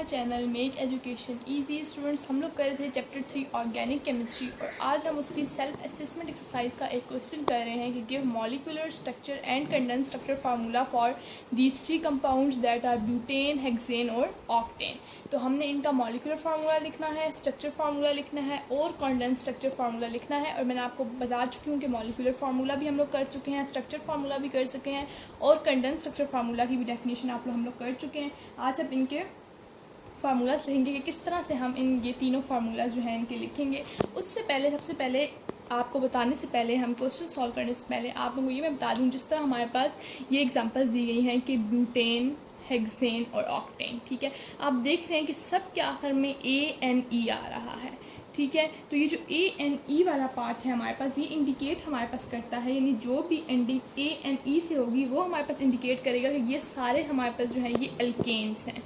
My channel make education easy. Students, हम लोग कर रहे थे चैप्टर 3 ऑर्गेनिक केमिस्ट्री और आज हम उसकी सेल्फ असेसमेंट एक्सरसाइज का एक क्वेश्चन कर रहे हैं कि give molecular structure and condense structure formula for these 3 compounds that are butane, hexane और ऑक्टेन। तो हमने इनका मॉलिक्यूलर फार्मूला लिखना है, स्ट्रक्चर फार्मूला लिखना है और कंडेंस स्ट्रक्चर फार्मूला लिखना है। और मैंने आपको बता चुकी हूँ कि मॉलिक्यूलर फार्मूला भी हम लोग कर चुके हैं, स्ट्रक्चर फार्मूला भी कर सके हैं और कंडेंस स्ट्रक्चर फार्मूला की भी डेफिनेशन हम लोग कर चुके हैं। आज अब इनके फार्मूलाज लिखेंगे कि किस तरह से हम ये तीनों फार्मूलाज जो हैं इनके लिखेंगे। उससे पहले सबसे पहले आपको बताने से पहले, हम क्वेश्चन सॉल्व करने से पहले आप लोगों को ये मैं बता दूं, जिस तरह हमारे पास ये एग्जांपल्स दी गई हैं कि ब्यूटेन, हेक्सेन और ऑक्टेन। ठीक है, आप देख रहे हैं कि सब के आखिर में ANE आ रहा है। ठीक है, तो ये जो ANE वाला पार्ट है हमारे पास, ये इंडिकेट हमारे पास करता है, यानी जो भी ANE से होगी वो हमारे पास इंडिकेट करेगा कि ये सारे हमारे पास जो है ये अल्केन्स हैं।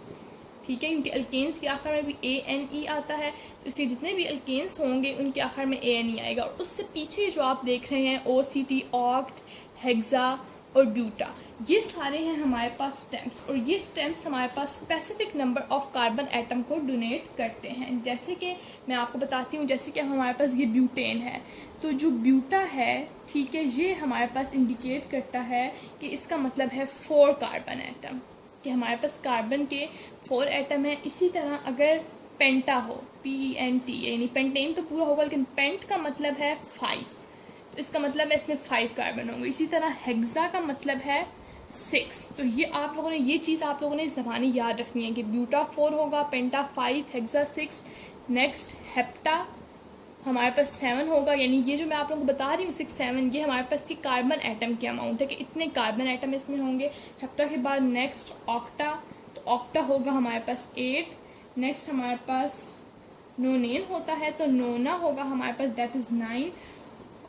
ठीक है, क्योंकि अल्केन्स के आखिर में भी ANE आता है, तो इसलिए जितने भी अल्केन्स होंगे उनके आखिर में ANE आएगा। और उससे पीछे जो आप देख रहे हैं OCT, ऑक्ट, हेक्सा और ब्यूटा, ये सारे हैं हमारे पास स्टेम्स और ये स्टेम्स हमारे पास specific number of carbon atom को डोनेट करते हैं। जैसे कि मैं आपको बताती हूँ, जैसे कि हमारे पास ये ब्यूटेन है, तो जो ब्यूटा है, ठीक है, ये हमारे पास इंडिकेट करता है कि इसका मतलब है 4 कार्बन एटम, कि हमारे पास कार्बन के 4 एटम है। इसी तरह अगर पेंटा हो, PENT, यानी पेंटेन तो पूरा होगा, लेकिन पेंट का मतलब है 5, तो इसका मतलब है इसमें 5 कार्बन होंगे। इसी तरह हेक्सा का मतलब है 6। तो ये आप लोगों ने ये चीज़ आप लोगों ने ज़बानी याद रखनी है कि ब्यूटा 4 होगा, पेंटा 5, हेक्सा 6। नेक्स्ट हेप्टा हमारे पास 7 होगा, यानी ये जो मैं आप लोगों को बता रही हूँ 6, 7, ये हमारे पास की कार्बन एटम की अमाउंट है कि इतने कार्बन एटम इसमें होंगे। हेप्टा के बाद नेक्स्ट ऑक्टा, तो ऑक्टा होगा हमारे पास 8। नेक्स्ट हमारे पास नोनेन होता है, तो नोना होगा हमारे पास, दैट इज़ 9।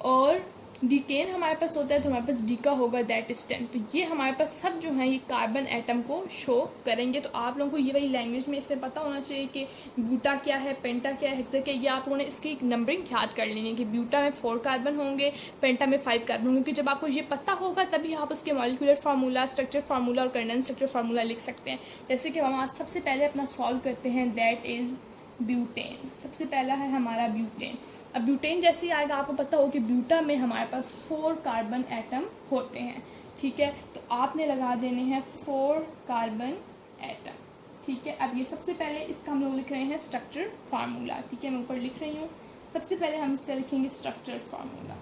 और डिकेन हमारे पास होता है, तो हमारे पास डिका होगा, दैट इज़ 10। तो ये हमारे पास सब जो है ये कार्बन एटम को शो करेंगे। तो आप लोगों को ये वाली लैंग्वेज में इसमें पता होना चाहिए कि ब्यूटा क्या है, पेंटा क्या है, हेक्सा क्या है। ये आप लोगों ने इसकी नंबरिंग याद कर लेनी है कि ब्यूटा में 4 कार्बन होंगे, पेंटा में 5 कार्बन होंगे। क्योंकि जब आपको ये पता होगा तभी आप उसके मॉलिक्यूलर फार्मूला, स्ट्रक्चर फार्मूला और कंडेंस स्ट्रक्चर फार्मूला लिख सकते हैं। जैसे कि हम आज सबसे पहले अपना सॉल्व करते हैं, दैट इज़ ब्यूटेन। सबसे पहला है हमारा ब्यूटेन। अब ब्यूटेन जैसे ही आएगा, आपको पता हो कि ब्यूटा में हमारे पास 4 कार्बन एटम होते हैं। ठीक है, तो आपने लगा देने हैं 4 कार्बन एटम। ठीक है, अब ये सबसे पहले इसका हम लोग लिख रहे हैं स्ट्रक्चर फार्मूला। ठीक है, मैं ऊपर लिख रही हूँ। सबसे पहले हम इसका लिखेंगे स्ट्रक्चर फार्मूला।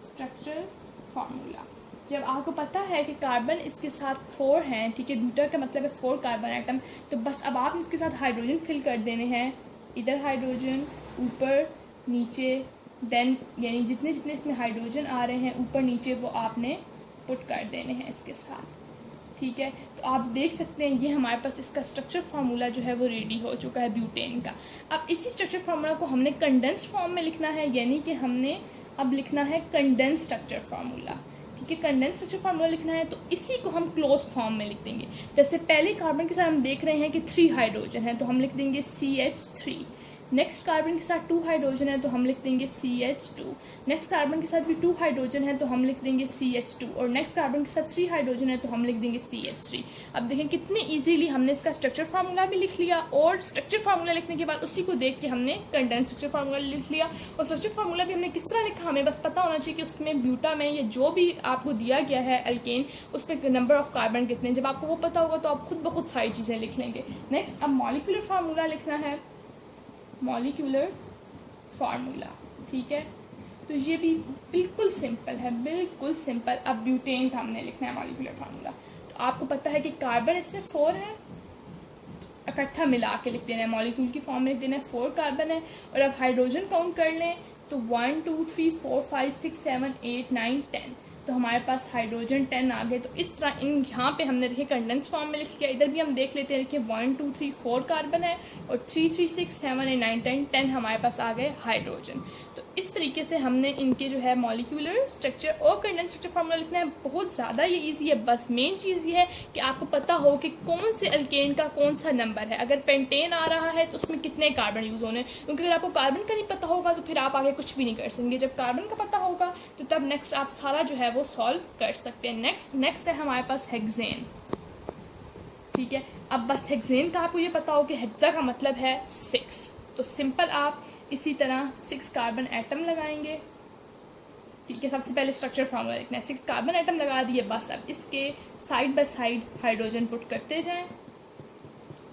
स्ट्रक्चर फार्मूला, जब आपको पता है कि कार्बन इसके साथ 4 हैं, ठीक है, ब्यूटा का मतलब है 4 कार्बन एटम, तो बस अब आप इसके साथ हाइड्रोजन फिल कर देने हैं। इधर हाइड्रोजन, ऊपर नीचे, देन यानी जितने जितने इसमें हाइड्रोजन आ रहे हैं ऊपर नीचे, वो आपने पुट कर देने हैं इसके साथ। ठीक है, तो आप देख सकते हैं ये हमारे पास इसका स्ट्रक्चर फार्मूला जो है वो रेडी हो चुका है ब्यूटेन का। अब इसी स्ट्रक्चर फार्मूला को हमने कंडेंस्ड फॉर्म में लिखना है, यानी कि हमने अब लिखना है कंडेंस स्ट्रक्चर फार्मूला। ठीक है, कंडेंस स्ट्रक्चर फार्मूला लिखना है, तो इसी को हम क्लोज फॉर्म में लिख देंगे। जैसे पहले कार्बन के साथ हम देख रहे हैं कि 3 हाइड्रोजन है, तो हम लिख देंगे CH3। नेक्स्ट कार्बन के साथ 2 हाइड्रोजन है, तो हम लिख देंगे CH2। नेक्स्ट कार्बन के साथ भी 2 हाइड्रोजन है, तो हम लिख देंगे CH2। और नेक्स्ट कार्बन के साथ 3 हाइड्रोजन है, तो हम लिख देंगे CH3। अब देखें कितने इजीली हमने इसका स्ट्रक्चर फार्मूला भी लिख लिया, और स्ट्रक्चर फार्मूला लिखने के बाद उसी को देख के हमने कंडेंस स्ट्रक्चर फार्मूला लिख लिया। और स्ट्रक्चर फार्मूला भी हमने किस तरह लिखा, हमें बस पता होना चाहिए कि उसमें ब्यूटा में या जो भी आपको दिया गया है अल्केन, उस पर नंबर ऑफ कार्बन कितने। जब आपको वो पता होगा तो आप खुद ब खुद सारी चीज़ें लिख लेंगे। नेक्स्ट अब मॉलिक्यूलर फार्मूला लिखना है, मॉलिक्यूलर फार्मूला। ठीक है, तो ये भी बिल्कुल सिंपल है, बिल्कुल सिंपल। अब ब्यूटेन का हमने लिखना है मॉलिक्यूलर फार्मूला। तो आपको पता है कि कार्बन इसमें 4 है, इकट्ठा मिला के लिख देना है, मॉलिक्यूल की फॉर्म में लिख देना है 4 कार्बन है। और अब हाइड्रोजन काउंट कर लें तो 1 2 3 4 5 6 7 8 9 10, तो हमारे पास हाइड्रोजन 10 आ गए। तो इस तरह इन यहाँ पे हमने देखिए कंडेंस फॉर्म में लिख लिया। इधर भी हम देख लेते हैं, देखिए 1 2 3 4 कार्बन है और 3 3 6 7 8 9 10 हमारे पास आ गए हाइड्रोजन। तो इस तरीके से हमने इनके जो है मॉलिक्यूलर स्ट्रक्चर और कंडेंस स्ट्रक्चर फार्मूला लिखना है। बहुत ज़्यादा ये ईजी है, बस मेन चीज़ ये है कि आपको पता हो कि कौन से अल्केन का कौन सा नंबर है। अगर पेंटेन आ रहा है तो उसमें कितने कार्बन यूज़ होने, क्योंकि अगर आपको कार्बन का नहीं पता होगा तो फिर आप आगे कुछ भी नहीं कर सकेंगे। जब कार्बन का पता होगा तो तब नेक्स्ट आप सारा जो है वो सॉल्व कर सकते हैं। नेक्स्ट है हमारे पास हेक्सेन। ठीक है। अब बस हेक्सेन का आपको ये पता हो कि हेक्सा का मतलब है 6, तो सिंपल आप इसी तरह 6 कार्बन एटम लगाएंगे, ठीक है। सबसे पहले स्ट्रक्चर फार्मूला लिखना है, 6 कार्बन एटम लगा दिए, बस अब इसके side by side hydrogen put करते जाएं।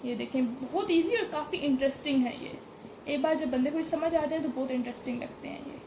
ये देखें बहुत इजी और काफ़ी इंटरेस्टिंग है ये, एक बार जब बंदे को समझ आ जाए तो बहुत इंटरेस्टिंग लगते हैं ये।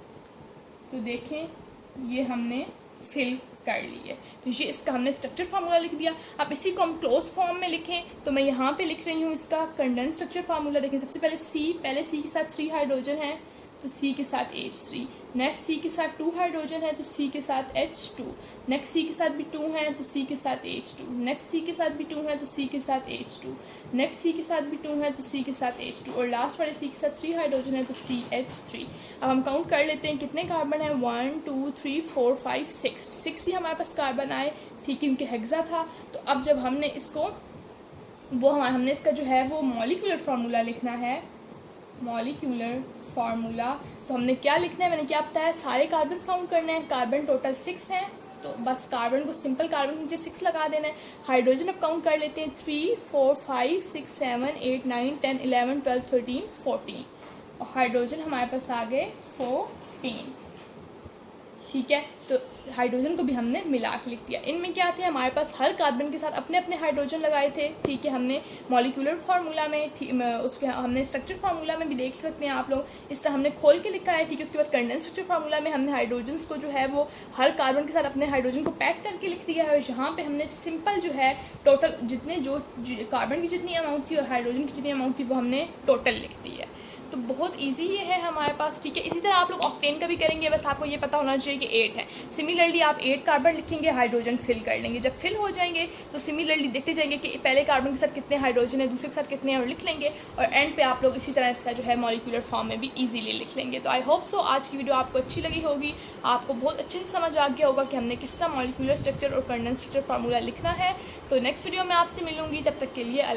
तो देखें ये हमने फिल कर ली है, तो ये इसका हमने स्ट्रक्चर फार्मूला लिख दिया। अब इसी को हम क्लोज फॉर्म में लिखें तो मैं यहाँ पे लिख रही हूँ इसका कंडेंस स्ट्रक्चर फार्मूला। देखें सबसे पहले C के साथ 3 हाइड्रोजन है तो C के साथ H3, नेक्स्ट C के साथ 2 हाइड्रोजन है तो C के साथ H2, नेक्स्ट C के साथ भी 2 है तो C के साथ H2, नेक्स्ट C के साथ भी 2 है तो C के साथ H2, नेक्स्ट C के साथ भी 2 है तो C के साथ H2 और लास्ट वाले C के साथ 3 हाइड्रोजन है तो CH3। अब हम काउंट कर लेते हैं कितने कार्बन है, 1 2 3 4 5 6 ही हमारे पास कार्बन आए, ठीक है, क्योंकि हेक्सा था। तो अब जब हमने इसको हमने इसका जो है वो मॉलिक्यूलर फार्मूला लिखना है, मॉलिक्यूलर फार्मूला, तो हमने क्या लिखना है, मैंने क्या बताया, सारे कार्बन काउंट करना है। कार्बन टोटल 6 हैं तो बस कार्बन को सिंपल कार्बन के नीचे 6 लगा देना है। हाइड्रोजन अब काउंट कर लेते हैं, 3 4 5 6 7 8 9 10 11 12 13 14 और हाइड्रोजन हमारे पास आ गए 14, ठीक है। तो हाइड्रोजन को भी हमने मिला के लिख दिया। इनमें क्या थे, हमारे पास हर कार्बन के साथ अपने अपने हाइड्रोजन लगाए थे, ठीक है। हमने मॉलिक्यूलर फार्मूला में उसके हमने स्ट्रक्चर फार्मूला में भी देख सकते हैं आप लोग, इस तरह हमने खोल के लिखा है, ठीक है। उसके बाद कंडेंस स्ट्रक्चर फार्मूला में हमने हाइड्रोजन्स को जो है वो हर कार्बन के साथ अपने हाइड्रोजन को पैक करके लिख दिया है और यहाँ पे हमने सिंपल जो है टोटल जितने जो कार्बन की जितनी अमाउंट थी और हाइड्रोजन की जितनी अमाउंट थी वो हमने टोटल लिख दी है। तो बहुत इजी ये है हमारे पास, ठीक है। इसी तरह आप लोग ऑक्टेन का भी करेंगे, बस आपको ये पता होना चाहिए कि 8 है। सिमिलरली आप 8 कार्बन लिखेंगे, हाइड्रोजन फिल कर लेंगे। जब फिल हो जाएंगे तो सिमिलरली देखते जाएंगे कि पहले कार्बन के साथ कितने हाइड्रोजन है, दूसरे के साथ कितने हैं और लिख लेंगे और एंड पे आप लोग इसी तरह इसका जो है मॉलिक्यूलर फॉर्म में भी ईजीली लिख लेंगे। तो आई होप सो आज की वीडियो आपको अच्छी लगी होगी, आपको बहुत अच्छे से समझ आ गया होगा कि हमने किस तरह मॉलिक्यूलर स्ट्रक्चर और कंडेंस स्ट्रक्चर फार्मूला लिखना है। तो नेक्स्ट वीडियो में आपसे मिलूंगी, तब तक के लिए अल्लाह।